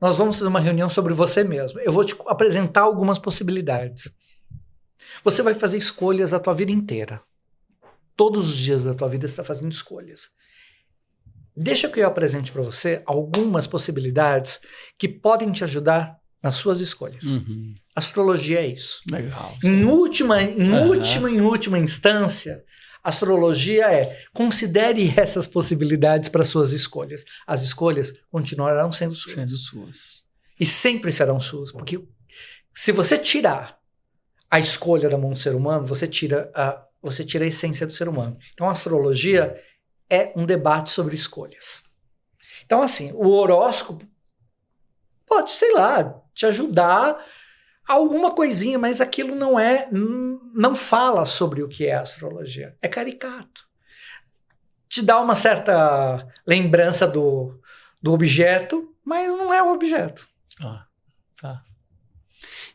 nós vamos fazer uma reunião sobre você mesmo. Eu vou te apresentar algumas possibilidades. Você vai fazer escolhas a tua vida inteira. Todos os dias da tua vida você está fazendo escolhas. Deixa que eu apresente para você algumas possibilidades que podem te ajudar nas suas escolhas. Uhum. Astrologia é isso. Legal. Em última instância, astrologia considere essas possibilidades para suas escolhas. As escolhas continuarão sendo suas. E sempre serão suas. Porque se você tirar a escolha da mão do ser humano, você tira a essência do ser humano. Então, a astrologia é um debate sobre escolhas. Então, assim, o horóscopo pode, sei lá, te ajudar alguma coisinha, mas aquilo não fala sobre o que é astrologia. É caricato. Te dá uma certa lembrança do objeto, mas não é o objeto. Ah, tá.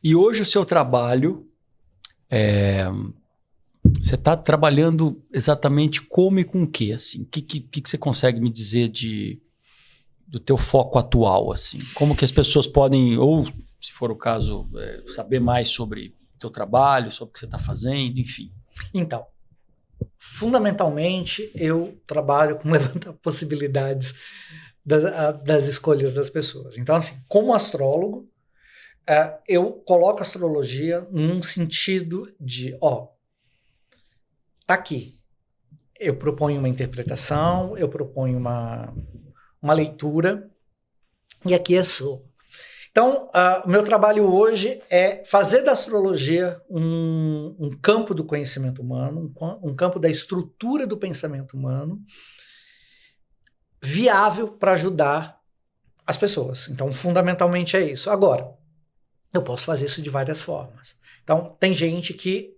E hoje o seu trabalho, você está trabalhando exatamente como e com o quê? Assim? O que você consegue me dizer do teu foco atual? Assim? Como que as pessoas podem, ou se for o caso, saber mais sobre o teu trabalho, sobre o que você está fazendo, enfim. Então, fundamentalmente, eu trabalho com levantar possibilidades das escolhas das pessoas. Então, assim, como astrólogo, eu coloco a astrologia num sentido de, tá aqui. Eu proponho uma interpretação, eu proponho uma leitura, e aqui é sua. Então, o meu trabalho hoje é fazer da astrologia um campo do conhecimento humano, um campo da estrutura do pensamento humano, viável para ajudar as pessoas. Então, fundamentalmente é isso. Agora, eu posso fazer isso de várias formas. Então, tem gente que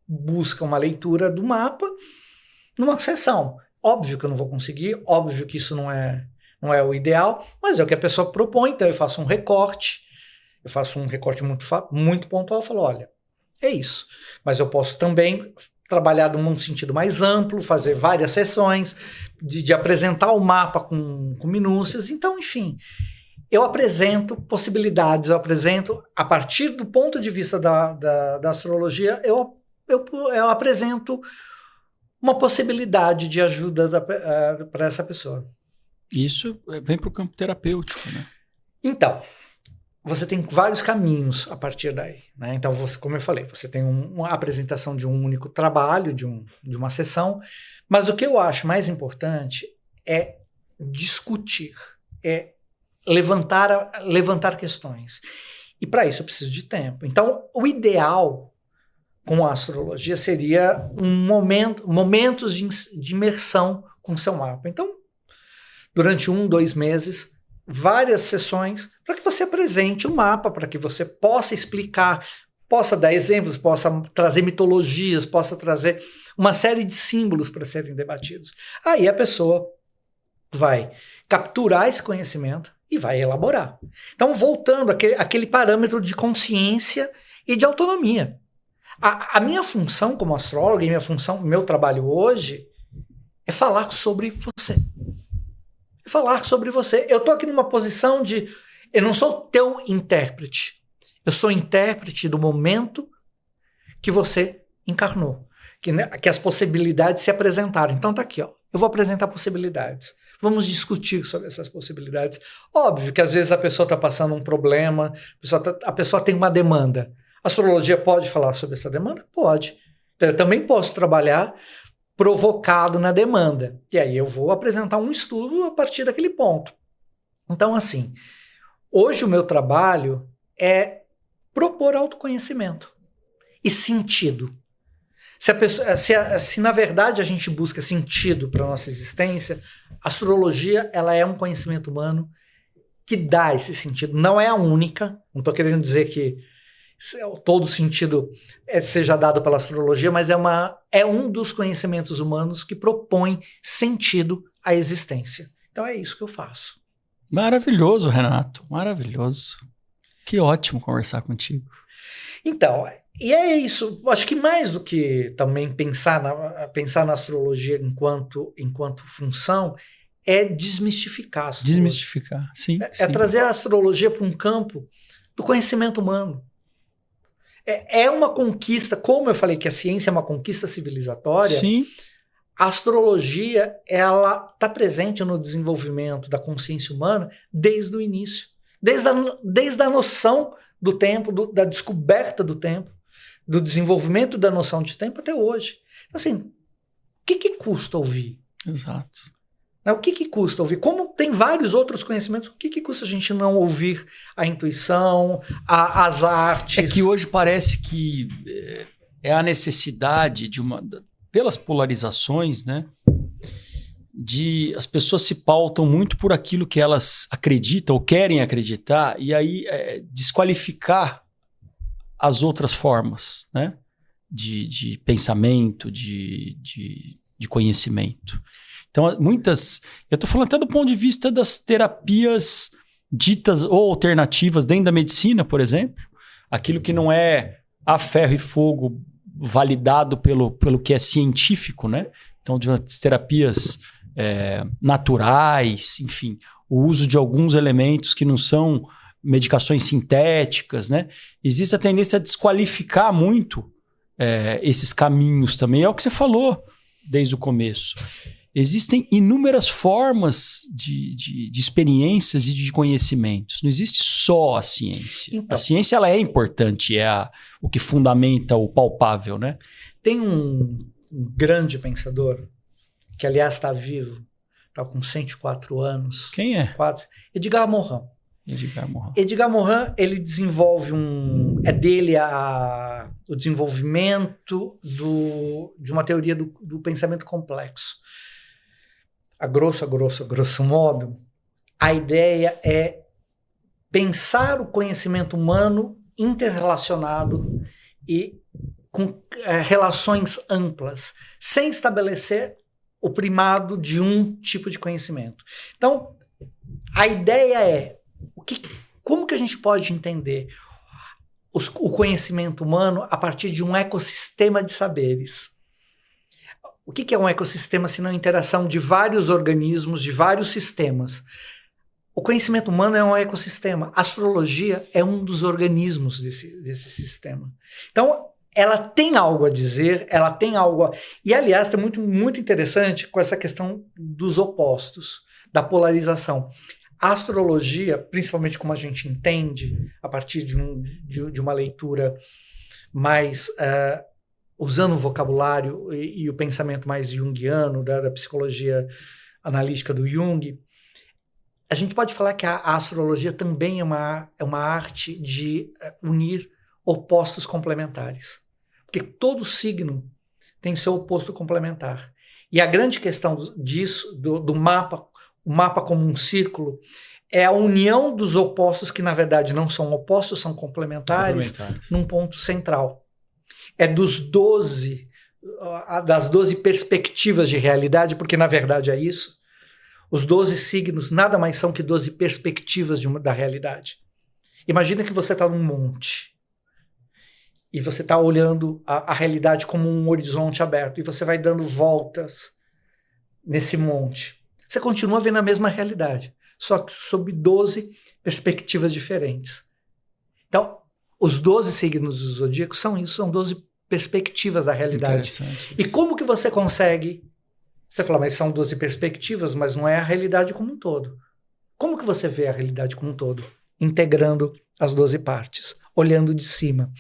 busca uma leitura do mapa numa sessão. Óbvio que eu não vou conseguir, óbvio que isso não é o ideal, mas é o que a pessoa propõe, então eu faço um recorte muito pontual, eu falo, olha, é isso. Mas eu posso também trabalhar num sentido mais amplo, fazer várias sessões, de apresentar o mapa com minúcias, então, enfim, eu apresento possibilidades, a partir do ponto de vista da astrologia, eu apresento uma possibilidade de ajuda para essa pessoa. Isso vem para o campo terapêutico, né? Então, você tem vários caminhos a partir daí, né? Então, como eu falei, você tem uma apresentação de um único trabalho, de uma sessão, mas o que eu acho mais importante é discutir, é levantar questões. E para isso eu preciso de tempo. Então, o ideal com a astrologia seria momentos de imersão com o seu mapa. Então, durante 2 meses, várias sessões, para que você apresente o mapa, para que você possa explicar, possa dar exemplos, possa trazer mitologias, possa trazer uma série de símbolos para serem debatidos. Aí a pessoa vai capturar esse conhecimento e vai elaborar. Então, voltando àquele parâmetro de consciência e de autonomia. A minha função como astrólogo, meu trabalho hoje, é falar sobre você. Eu estou aqui numa posição de... Eu não sou teu intérprete. Eu sou intérprete do momento que você encarnou. Que as possibilidades se apresentaram. Então tá aqui, ó. Eu vou apresentar possibilidades. Vamos discutir sobre essas possibilidades. Óbvio que às vezes a pessoa está passando um problema, a pessoa tem uma demanda. A astrologia pode falar sobre essa demanda? Pode. Então, eu também posso trabalhar provocado na demanda. E aí eu vou apresentar um estudo a partir daquele ponto. Então, assim, hoje o meu trabalho é propor autoconhecimento e sentido. Se na verdade a gente busca sentido para a nossa existência, a astrologia ela é um conhecimento humano que dá esse sentido. Não é a única, não estou querendo dizer que todo sentido seja dado pela astrologia, mas é um dos conhecimentos humanos que propõe sentido à existência. Então é isso que eu faço. Maravilhoso, Renato, maravilhoso. Que ótimo conversar contigo. Então, e é isso. Acho que mais do que também pensar na astrologia enquanto função, é desmistificar a astrologia. Desmistificar, sim. É trazer a astrologia para um campo do conhecimento humano. É uma conquista, como eu falei que a ciência é uma conquista civilizatória, sim. A astrologia ela está presente no desenvolvimento da consciência humana desde o início. Desde a noção do tempo, da descoberta do tempo, do desenvolvimento da noção de tempo até hoje. Então, assim, o que custa ouvir? Exato. O que custa ouvir? Como tem vários outros conhecimentos, o que custa a gente não ouvir a intuição, as artes? É que hoje parece que é a necessidade pelas polarizações, né? As pessoas se pautam muito por aquilo que elas acreditam ou querem acreditar, e aí desqualificar as outras formas, né? De pensamento, de conhecimento. Então, eu estou falando até do ponto de vista das terapias ditas ou alternativas dentro da medicina, por exemplo, aquilo que não é a ferro e fogo validado pelo que é científico, né? Então, de umas terapias naturais, enfim, o uso de alguns elementos que não são medicações sintéticas, né? Existe a tendência a desqualificar muito esses caminhos também. É o que você falou desde o começo. Existem inúmeras formas de experiências e de conhecimentos. Não existe só a ciência. Então, a ciência ela é importante, o que fundamenta o palpável, né? Tem um grande pensador, que aliás está vivo, está com 104 anos. Quem é? Edgar Morin. Edgar Morin, ele desenvolve é dele o desenvolvimento de uma teoria do pensamento complexo. A grosso modo, a ideia é pensar o conhecimento humano interrelacionado e com relações amplas, sem estabelecer o primado de um tipo de conhecimento. Então, a ideia é como que a gente pode entender o conhecimento humano a partir de um ecossistema de saberes. O que é um ecossistema se não a interação de vários organismos, de vários sistemas? O conhecimento humano é um ecossistema. A astrologia é um dos organismos desse sistema. Então, ela tem algo a dizer, ela tem algo E, aliás, está muito, muito interessante com essa questão dos opostos, da polarização. A astrologia, principalmente como a gente entende, a partir de uma leitura mais... usando o vocabulário e o pensamento mais junguiano, da psicologia analítica do Jung, a gente pode falar que a astrologia também é uma arte de unir opostos complementares. Porque todo signo tem seu oposto complementar. E a grande questão disso, do mapa, o mapa como um círculo, é a união dos opostos, que na verdade não são opostos, são complementares. Num ponto central. É das 12 perspectivas de realidade, porque na verdade é isso. Os 12 signos nada mais são que 12 perspectivas da realidade. Imagina que você está num monte e você está olhando a realidade como um horizonte aberto e você vai dando voltas nesse monte. Você continua vendo a mesma realidade, só que sob 12 perspectivas diferentes. Então, os 12 signos do zodíaco são isso, são 12 perspectivas da realidade. E como que você consegue... Você fala, mas são 12 perspectivas, mas não é a realidade como um todo. Como que você vê a realidade como um todo? Integrando as 12 partes, olhando de cima.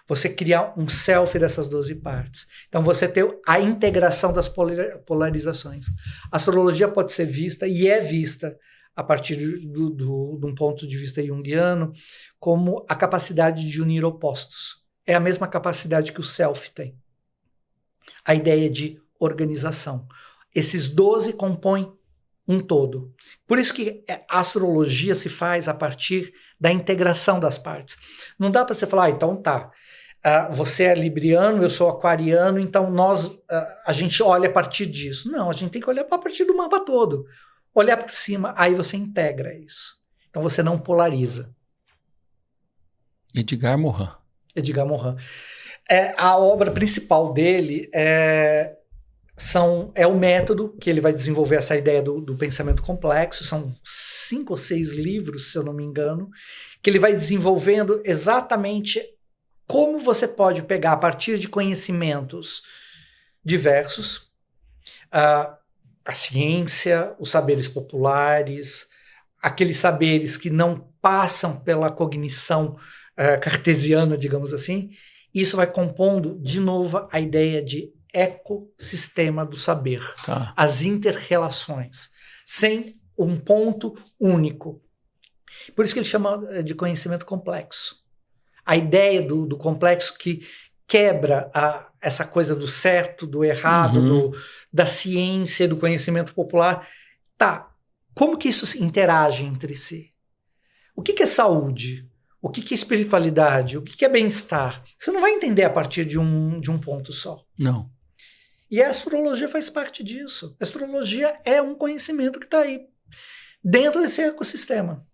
Você criar um selfie dessas 12 partes. Então você tem a integração das polarizações. A astrologia pode ser vista, e é vista, a partir de um ponto de vista junguiano, como a capacidade de unir opostos. É a mesma capacidade que o self tem. A ideia de organização. Esses 12 compõem um todo. Por isso que a astrologia se faz a partir da integração das partes. Não dá para você falar, então tá, você é libriano, eu sou aquariano, então a gente olha a partir disso. Não, a gente tem que olhar a partir do mapa todo. Olhar por cima, aí você integra isso. Então você não polariza. Edgar Morin. A obra principal dele é o método que ele vai desenvolver essa ideia do pensamento complexo. São 5 ou 6 livros, se eu não me engano, que ele vai desenvolvendo exatamente como você pode pegar a partir de conhecimentos diversos, a ciência, os saberes populares, aqueles saberes que não passam pela cognição cartesiana, digamos assim. Isso vai compondo, de novo, a ideia de ecossistema do saber. Tá. As inter-relações. sem um ponto único. Por isso que ele chama de conhecimento complexo. A ideia do complexo que quebra essa coisa do certo, do errado, da ciência, do conhecimento popular. Tá, como que isso interage entre si? O que é saúde? O que é espiritualidade? O que é bem-estar? Você não vai entender a partir de um ponto só. Não. E a astrologia faz parte disso. A astrologia é um conhecimento que está aí, dentro desse ecossistema.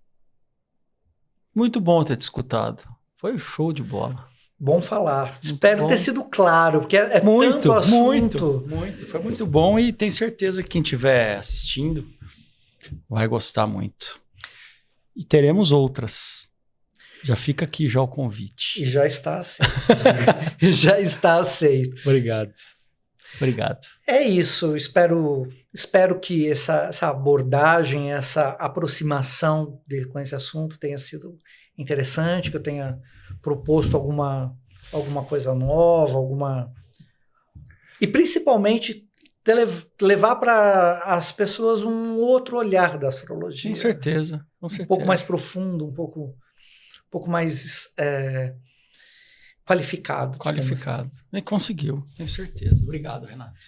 Muito bom ter te escutado. Foi show de bola. Bom falar. Muito Espero bom. ter sido claro, porque é Muito, tanto assunto. muito. Foi muito bom e tenho certeza que quem estiver assistindo vai gostar muito. E teremos outras. Já fica aqui já o convite. E já está aceito. Já está aceito. Obrigado. É isso. Espero que essa abordagem, essa aproximação com esse assunto tenha sido interessante, que eu tenha proposto alguma coisa nova, e principalmente levar para as pessoas um outro olhar da astrologia. Com certeza. Um pouco mais profundo, um pouco mais qualificado. E conseguiu, tenho certeza. Obrigado, Renato.